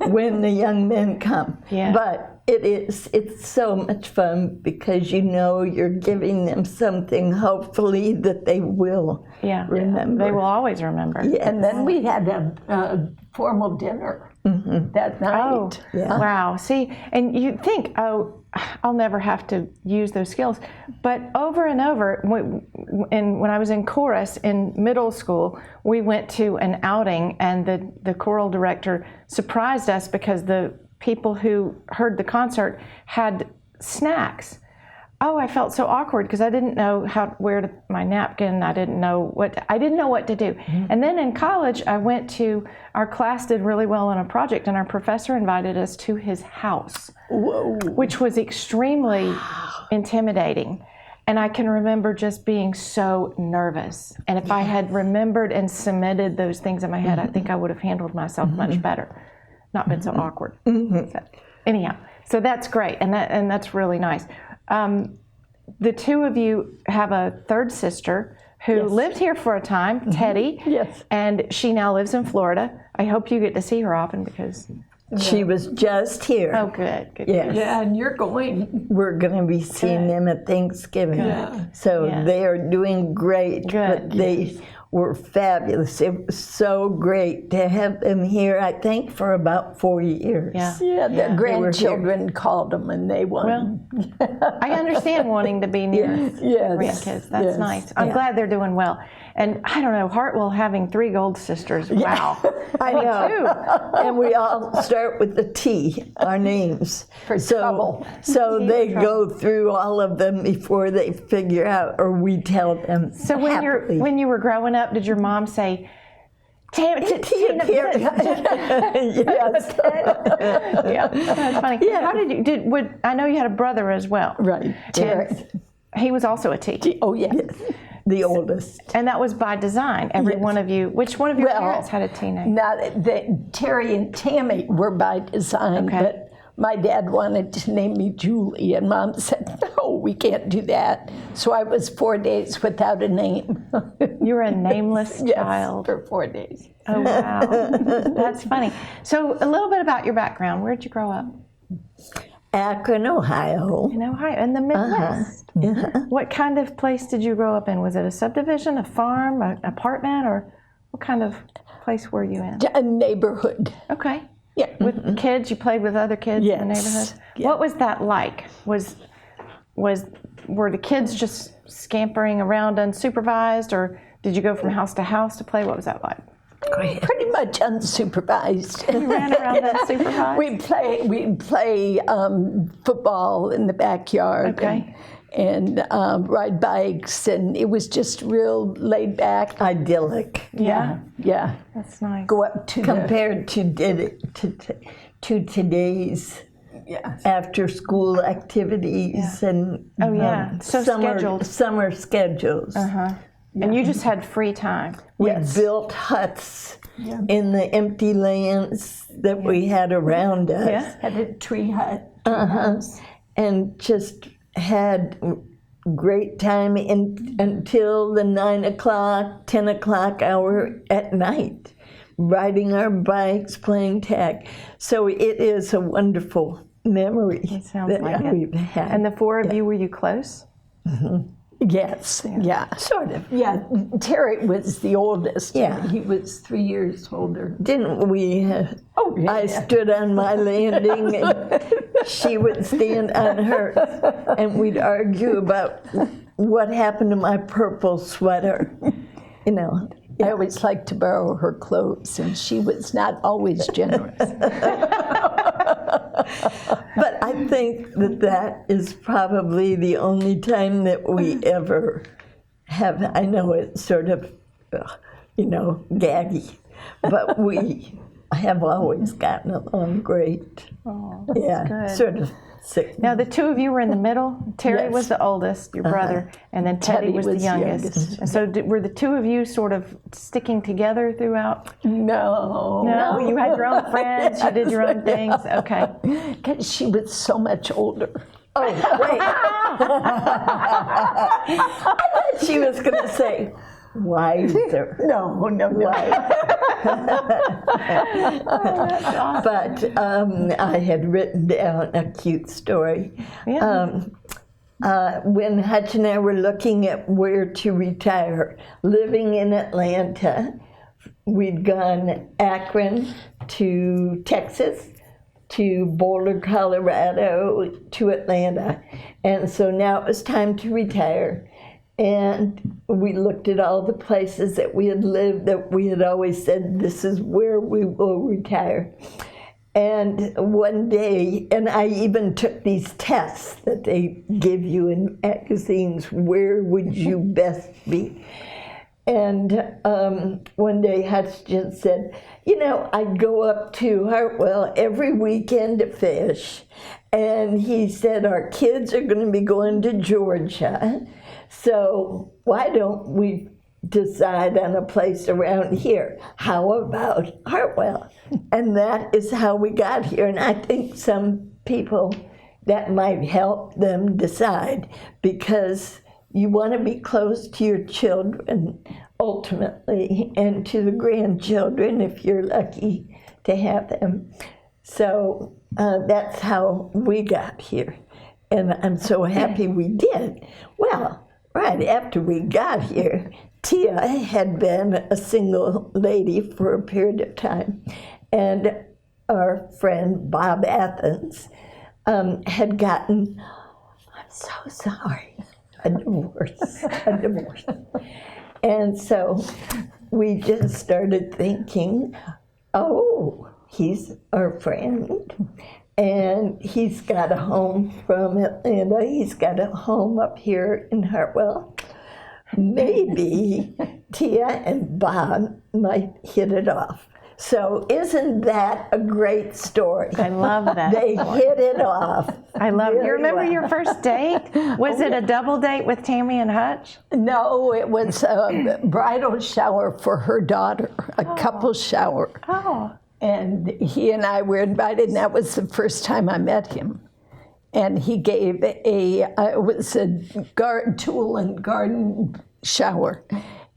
when the young men come. Yeah. But it's so much fun because you know you're giving them something, hopefully, that they will Yeah. remember. They will always remember. Yes. And then we had a formal dinner that Oh, night. wow. See, and you think, oh, I'll never have to use those skills. But over and over, when I was in chorus in middle school, we went to an outing, and the choral director surprised us because the people who heard the concert had snacks. Oh, I felt so awkward because I didn't know my napkin. I didn't know what to do. And then in college, our class did really well on a project, and our professor invited us to his house, which was extremely intimidating. And I can remember just being so nervous. And if I had remembered and cemented those things in my head, I think I would have handled myself much better, not been so awkward. So, anyhow, so that's great, and that's really nice. The two of you have a third sister who lived here for a time, Teddy. Yes. And she now lives in Florida. I hope you get to see her often because, She was just here. oh, good. Yes. Yeah, and you're going. We're going to be seeing them at Thanksgiving. So Yeah. they are doing great. Good. But they were fabulous. It was so great to have them here, I think, for about 4 years. Yeah. Yeah, the here. grandchildren called them and they won. Well, I understand wanting to be near Yes. grandkids. That's Yes. nice. I'm glad they're doing well. And I don't know, Hartwell having 3 gold sisters. Wow. I know. And we all start with the T, our names. For trouble. So they go through all of them before they figure out, or we tell them. So happily. when you were growing up, did your mom say, Tina, Yes. yeah, that's funny. Yeah. How did you I know you had a brother as well. Right. And he was also a T. Oh, yeah. the oldest. And that was by design. Every one of you, which one of your parents had a teenage? Terry and Tammy were by design, Okay. but my dad wanted to name me Julie, and Mom said, no, we can't do that. So I was 4 days without a name. You were a nameless Yes, child. for 4 days. Oh, wow. That's funny. So a little bit about your background. Where did you grow up? Akron, Ohio. In Ohio, in the Midwest. What kind of place did you grow up in? Was it a subdivision, a farm, an apartment, or what kind of place were you in? A neighborhood. Okay. Yeah. With kids, you played with other kids in the Yes. neighborhood? Yeah. What was that like? Were the kids just scampering around unsupervised, or did you go from house to house to play? What was that like? Pretty much unsupervised. You ran around unsupervised? We'd play football in the backyard. Okay. And ride bikes, and it was just real laid back. Idyllic. Yeah. Yeah. That's nice. Go up to Compared to today's after school activities and Oh, yeah. So scheduled. summer schedules. And you just had free time. We Yes. built huts in the empty lands that we had around us. Yeah. had a tree hut. And just had great time until the 9 o'clock, 10 o'clock hour at night, riding our bikes, playing tag. So it is a wonderful memory sounds that like it. we've had. And the four of you, were you close? Yes. Yeah. sort of. Yeah. Terry was the oldest. Yeah. He was 3 years older. Didn't we? Oh, yeah. I stood on my landing and she would stand on hers, and we'd argue about what happened to my purple sweater. You know. I always liked to borrow her clothes, and she was not always generous. But I think that is probably the only time that we ever have. I know it's sort of, gaggy, but we have always gotten along great. Oh, Yeah, good. sort of sick. Now, the two of you were in the middle. Terry Yes. was the oldest, your brother, and then Teddy was the was youngest. And so were the two of you sort of sticking together throughout? No. No, you had your own friends, you did your own things. Okay. Because she was so much older. Oh, wait. I thought she was going to say, wiser. No. But I had written down a cute story. Yeah. When Hutch and I were looking at where to retire, living in Atlanta, we'd gone Akron to Texas, to Boulder, Colorado, to Atlanta. And so now it was time to retire. And we looked at all the places that we had lived, that we had always said, this is where we will retire. And one day, and I even took these tests that they give you in magazines, where would you best be? And one day Hutch just said, I'd go up to Hartwell every weekend to fish. And he said, our kids are going to be going to Georgia. So why don't we decide on a place around here? How about Hartwell? And that is how we got here. And I think some people, that might help them decide, because you want to be close to your children ultimately, and to the grandchildren if you're lucky to have them. So that's how we got here. And I'm so happy we did. Well, right after we got here, Tia had been a single lady for a period of time, and our friend Bob Athens had gotten, I'm so sorry, a divorce. And so we just started thinking, oh, he's our friend. And he's got a home from Atlanta. He's got a home up here in Hartwell. Maybe Tia and Bob might hit it off. So isn't that a great story? I love that. They hit it off. I love it. You very remember well. your first date? Was it a double date with Tammy and Hutch? No, it was a bridal shower for her daughter, a couple shower. Oh. And he and I were invited, and that was the first time I met him. And he gave it was a tool and garden shower.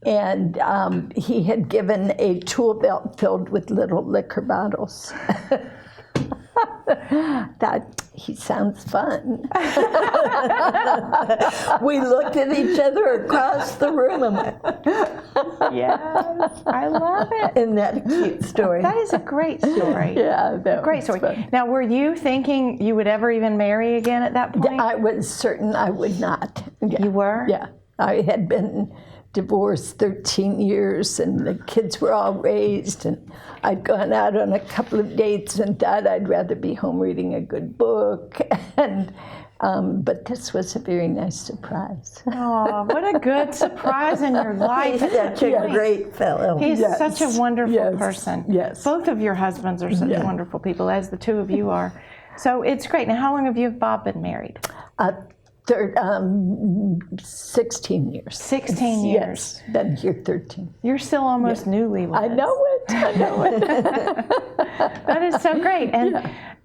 And he had given a tool belt filled with little liquor bottles. Thought, he sounds fun. We looked at each other across the room and went, Yes, I love it. isn't that a cute story? That is a great story. Yeah, that Great was story. fun. Now, were you thinking you would ever even marry again at that point? I was certain I would not. Yeah. You were? Yeah. I had been divorced 13 years, and the kids were all raised, and I'd gone out on a couple of dates and thought I'd rather be home reading a good book. And but this was a very nice surprise. Oh, what a good surprise in your life. He's such a great fellow. He's Yes. such a wonderful Yes. person. Yes. Both of your husbands are such Yeah. wonderful people, as the two of you are. So it's great. Now, how long have you and Bob been married? 16 years. 16 years. Yes, been here 13. You're still almost newlyweds. I know it. I know it. That is so great.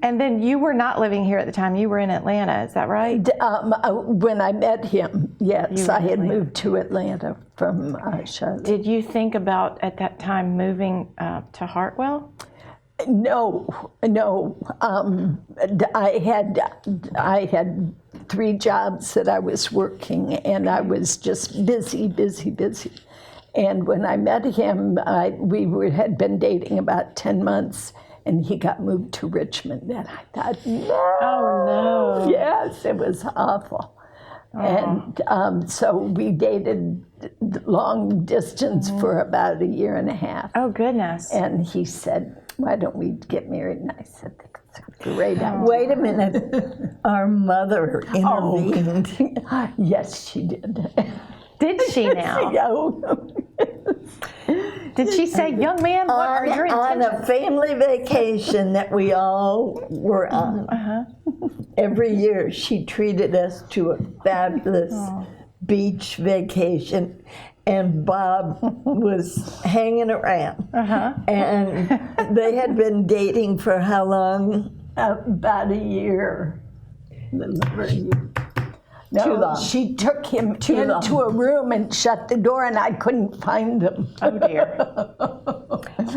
And then you were not living here at the time. You were in Atlanta. Is that right? When I met him, yes, were I in had Atlanta. moved to Atlanta from Charlotte. Did you think about at that time moving to Hartwell? No. I had 3 jobs that I was working, and I was just busy. And when I met him, had been dating about 10 months, and he got moved to Richmond. And I thought, no. Oh, no. Yes, it was awful. And so we dated long distance for about a year and a half. Oh, goodness. And he said, why don't we get married? And I said, that's a great idea. Wait a minute. Our mother intervened. Yes, she did. Did she now? Did she say, young man, what are your On intentions? a family vacation that we all were on. Every year she treated us to a fabulous beach vacation, and Bob was hanging around. And they had been dating for how long? About a year. A little over a year. No, Too long. she took him Too into long. a room and shut the door, and I couldn't find him. Oh, dear.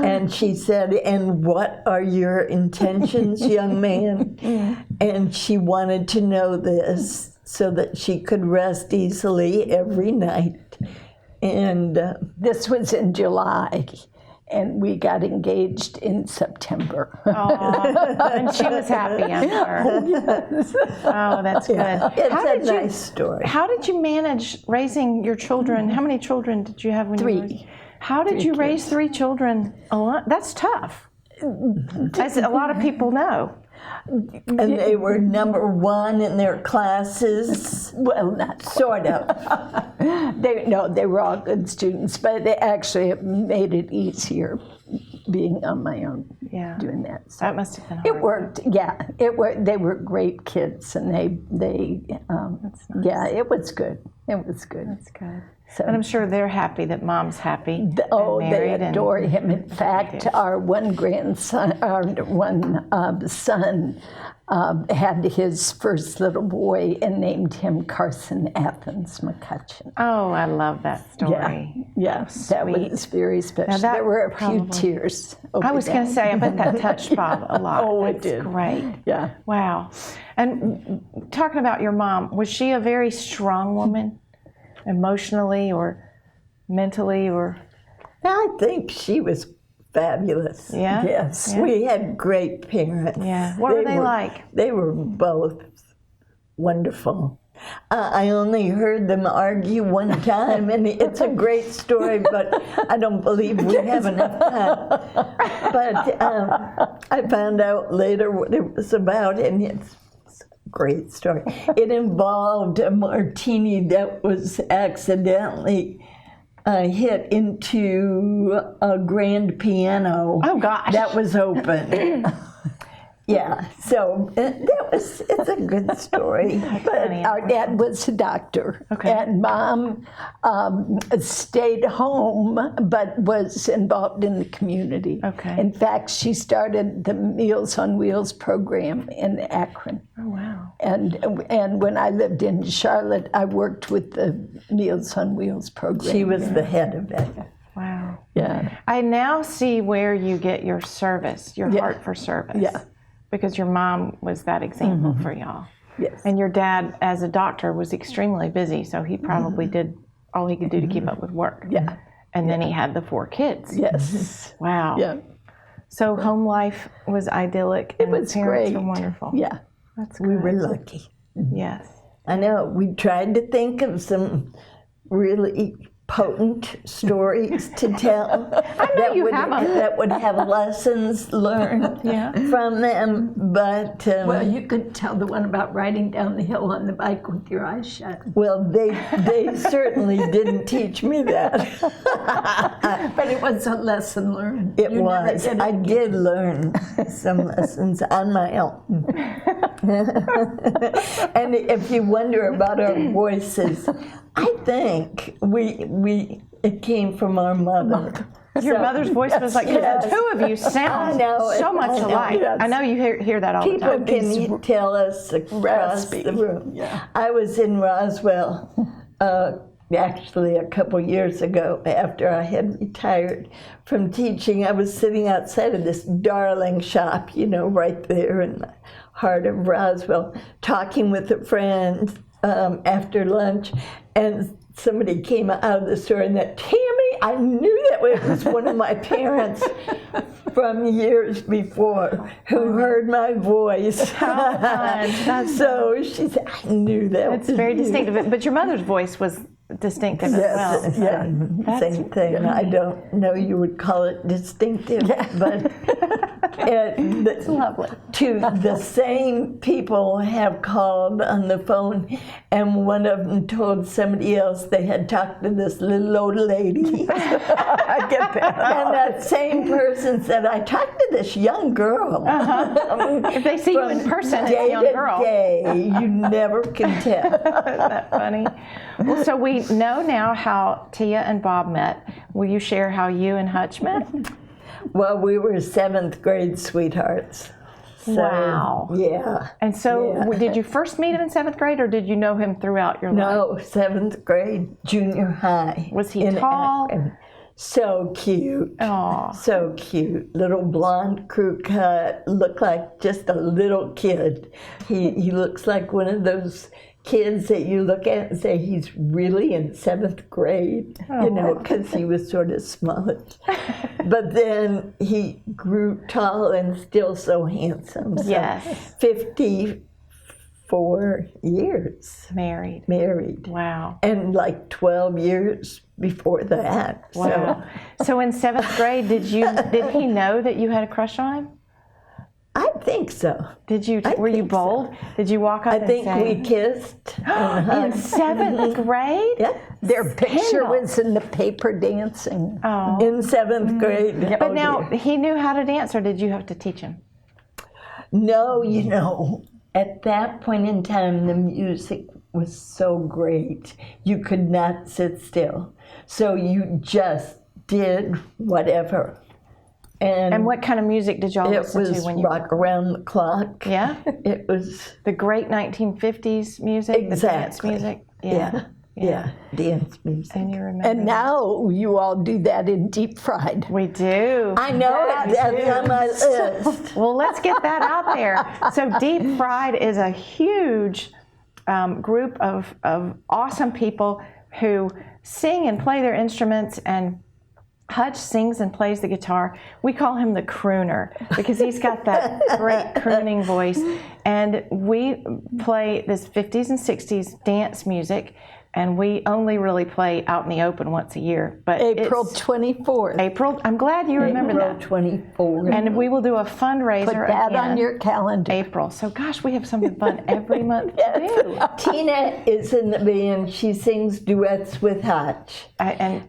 And she said, and what are your intentions, young man? And she wanted to know this so that she could rest easily every night. And This was in July, and we got engaged in September. And she was happy, I'm sure. Oh, that's good. it's How a did you- nice story. How did you manage raising your children? How many children did you have when you were? 3. How did you raise 3 children alone? That's tough, as a lot of people know. And they were number 1 in their classes, Well, not sort of. they were all good students, but it made it easier being on my own, Yeah. doing that. So That must have been hard. it worked. Yeah, they were great kids, and they yeah, it was good. It was good. That's good. So, And I'm sure they're happy that mom's happy. and they married and- adore him. In fact, our one grandson, our one son, had his first little boy and named him Carson Athens McCutcheon. Oh, I love that story. Yeah, that sweet. was very special. Now that There were a few probably- tears. I was going to say, I bet that touched Bob a lot. Oh, it That's did. great. Yeah. Wow. And talking about your mom, was she a very strong woman, emotionally or mentally, or? I think she was fabulous. Yeah? Yes. Yeah. We had great parents. Yeah. What were they like? They were both wonderful. I only heard them argue one time, and it's a great story, but I don't believe we have enough time. But I found out later what it was about, and it's a great story. It involved a martini that was accidentally hit into a grand piano. Oh, gosh. That was open. Yeah, so it's a good story. But our dad was a doctor, Okay. and Mom stayed home but was involved in the community. Okay. In fact, she started the Meals on Wheels program in Akron. Oh, wow. And when I lived in Charlotte, I worked with the Meals on Wheels program. She was the head of it. Wow. Yeah. I now see where you get your service, your heart for service. Yeah. Because your mom was that example for y'all. Yes. And your dad, as a doctor, was extremely busy, so he probably did all he could do to keep up with work. Yeah. And then he had the 4 kids. Yes. Wow. Yeah. So home life was idyllic and was the parents great. were wonderful. Yeah. That's We good. were lucky. Yes. I know. We tried to think of some really potent stories to tell. you have 'em. that would have lessons learned Yeah. from them, but Well, you could tell the one about riding down the hill on the bike with your eyes shut. they certainly didn't teach me that. But it was a lesson learned. It You never was. did I it. did learn some lessons on my own. And if you wonder about our voices, I think it came from our mother. Your So- mother's voice was like, 'cause Yes. the 2 of you sound I know, so much I know, alike. yes. I know you hear that all the People time. can tell us across raspy. the room. Yeah. I was in Roswell actually a couple years ago after I had retired from teaching. I was sitting outside of this darling shop, right there in the heart of Roswell, talking with a friend after lunch, and somebody came out of the store and that, Tammy, I knew that was one of my parents from years before who heard my voice. How fun. So she said, I knew that It's was very you. distinctive. But your mother's voice was distinctive as well. Yeah, same thing. I don't know you would call it distinctive, but it's Lovely. the same people have called on the phone, and one of them told somebody else they had talked to this little old lady. I get that. And that same person said, I talked to this young girl. If they see you in From person, it's day a young to girl. day, you never can tell. Isn't that funny? Well, so we know now how Tia and Bob met. Will you share how you and Hutch met? Well, we were 7th grade sweethearts. So, Wow. Yeah. And so, Yeah. did you first meet him in 7th grade, or did you know him throughout your life? No, 7th grade, junior high. Was he in tall? Akron. So cute. Aw. So cute. Little blonde crew cut, looked like just a little kid. He looks like one of those kids that you look at and say he's really in 7th grade, because he was sort of smallish. But then he grew tall and still so handsome. So Yes. 54 years Married. married. Wow. And like 12 years before that. Wow. So in 7th grade, did he know that you had a crush on him? I think so. Did you? I Were you think so. bold? Did you walk up I and think say? we kissed. and In hugged. 7th grade? Yeah. Their picture Kendall. was in the paper dancing. Oh. In 7th grade. But Oh, now dear. he knew how to dance, or did you have to teach him? No, at that point in time, the music was so great. You could not sit still. So you just did whatever. And what kind of music did y'all It listen to was when you? rock around the clock. Yeah, It was, the great 1950s music, the dance Exactly. music. yeah, dance music. And you remember? And now you all do that in deep fried. we do. I know that's on my list. Well, let's get that out there. So Deep Fried is a huge group of awesome people who sing and play their instruments, and Hutch sings and plays the guitar. We call him the crooner because he's got that great crooning voice. And we play this 50s and 60s dance music, and we only really play out in the open once a year. But April it's 24th. April. I'm glad you remember April that. 24. And we will do a fundraiser Put that again. on your calendar. April. So, gosh, we have something fun every month to do. Tina is in the band. She sings duets with Hutch. And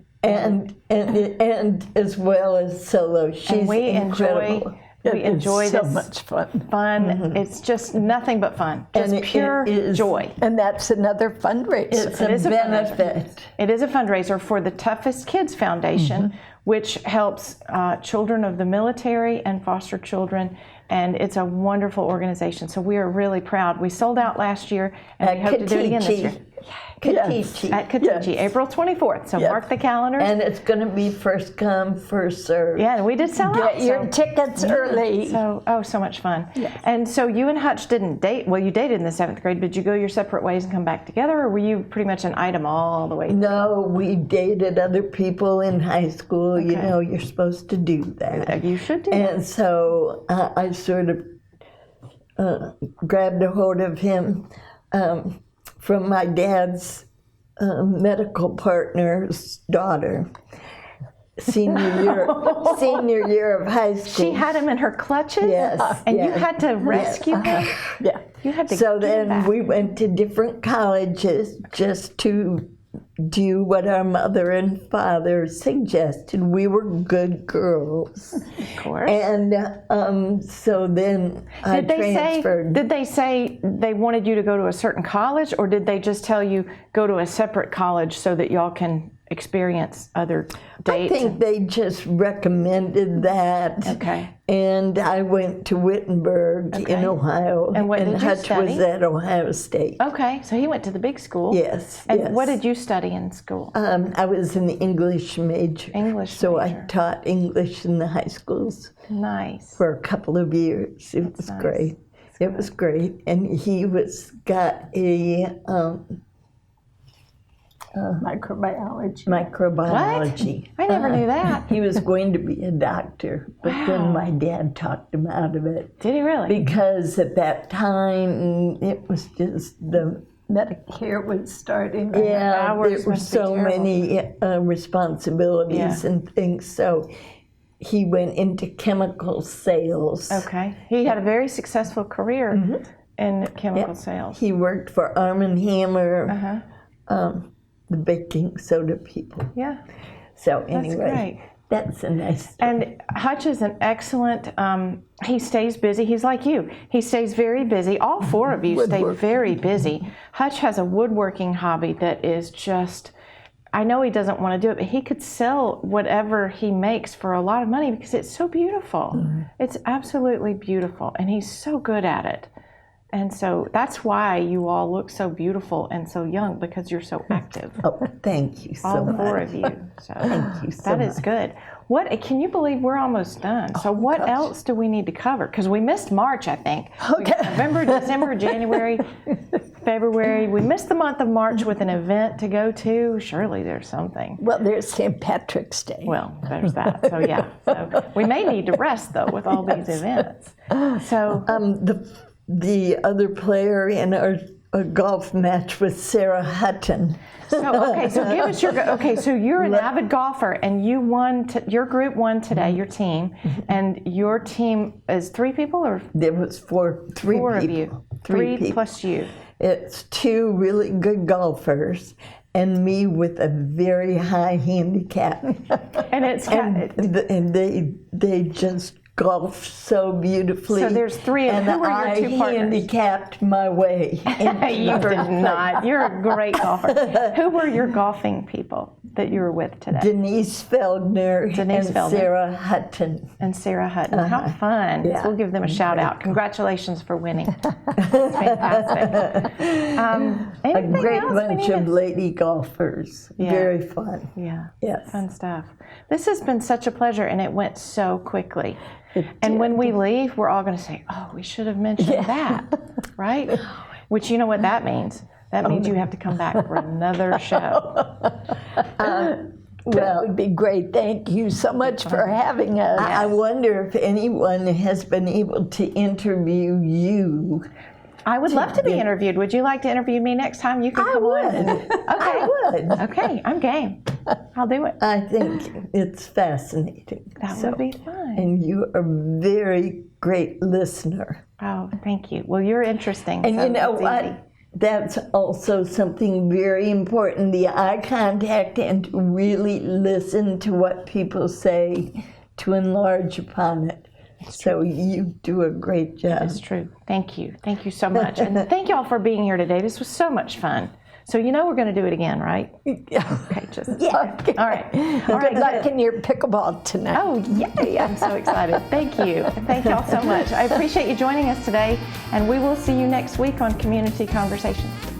as well as solo. She's And we incredible. enjoy so this much fun. fun. It's just nothing but fun. Just And it pure is- joy. And that's another fundraiser. It's a is a fundraiser. benefit. It is a fundraiser for the Toughest Kids Foundation, which helps children of the military and foster children. And it's a wonderful organization. So we are really proud. We sold out last year, and we hope to do it again this year. Katichi. At Katichi, April 24th. So Yes. mark the calendars. And it's going to be first come, first serve. yeah, and we did sell out. Get your so- tickets early. So, so much fun. And so you and Hutch didn't date, well, you dated in the 7th grade. Did you go your separate ways and come back together, or were you pretty much an item all the way? No, we dated other people in high school. You Okay. know, you're supposed to do that. You should do that. And so I sort of grabbed a hold of him from my dad's medical partner's daughter. Senior year of high school. She had him in her clutches? Yes, And you yes. had to rescue him? Yeah. You had to So get him then back. we went to different colleges just to do what our mother and father suggested. We were good girls. Of course. And so then I transferred. Did they say they wanted you to go to a certain college, or did they just tell you go to a separate college so that y'all can experience other I dates? think they just recommended that. Okay. And I went to Wittenberg in Ohio. And what did you Hutch study? was at Ohio State. Okay, so he went to the big school. Yes. And yes. what did you study in school? I was an English major. English So major. I taught English in the high schools Nice. for a couple of years. It was nice. great. It was great. And he got a Microbiology. microbiology. I never knew that. He was going to be a doctor, but Wow. then my dad talked him out of it. Did he really? Because at that time, it was just the Medicare was starting. yeah, hours there were must be so terrible. many responsibilities Yeah. and things. So he went into chemical sales. Okay. He had a very successful career in chemical sales. He worked for Arm & Hammer, Uh-huh. the baking soda people. Yeah. So anyway, great. that's a nice story. And Hutch is an excellent, he stays busy. He's like you. He stays very busy. All four of you stay very busy. Hutch has a woodworking hobby that is just, I know he doesn't want to do it, but he could sell whatever he makes for a lot of money because it's so beautiful. It's absolutely beautiful. And he's so good at it. And so that's why you all look so beautiful and so young, because you're so active. Oh, thank you so All much. four of you. So Thank you so that much. is good. What can you believe we're almost done? So what else do we need to cover? Because we missed March, I think. Okay. November, December, January, February. We missed the month of March with an event to go to. Surely there's something. Well, there's St. Patrick's Day. Well, there's that. So yeah. So we may need to rest though with all these events. So The other player in our golf match was Sarah Hutton. So give us your. Okay, so you're an avid golfer, and you won. Your group won today. Your team, and your team is 3 people or There was three 4 people. of you. Three 3 people. plus you. It's 2 really good golfers and me with a very high handicap. And it's and they just golf so beautifully. So there's 3 of and who were your I 2 partners? handicapped my way. You did not. You're a great golfer. Who were your golfing people that you were with today? Denise Feldner Denise and Feldner. Sarah Hutton. And Sarah Hutton. How fun. Yeah. So we'll give them a shout out. Congratulations for winning. It's fantastic. A Anything great else we bunch need of to- lady golfers. Yeah. Very fun. Yeah. Yes. Fun stuff. This has been such a pleasure, and it went so quickly. And when we leave, we're all going to say, oh, we should have mentioned that, right? Which, you know what that means? That means you have to come back for another show. That would be great. Thank you so much for having us. I wonder if anyone has been able to interview you. I would love to be interviewed. Would you like to interview me next time? You can come on. Okay. I would. Okay, I'm game. I'll do it. I think it's fascinating. That would be fun. And you are a very great listener. Oh, thank you. Well, you're interesting. And so you know it's what? easy. that's also something very important, the eye contact, and to really listen to what people say to enlarge upon it. So you do a great job. That's true. Thank you. Thank you so much. And thank you all for being here today. This was so much fun. So you know we're going to do it again, right? Okay, just Okay. all right. All Good right. luck in your pickleball tonight. Oh, yay. I'm so excited. Thank you. Thank y'all so much. I appreciate you joining us today, and we will see you next week on Community Conversations.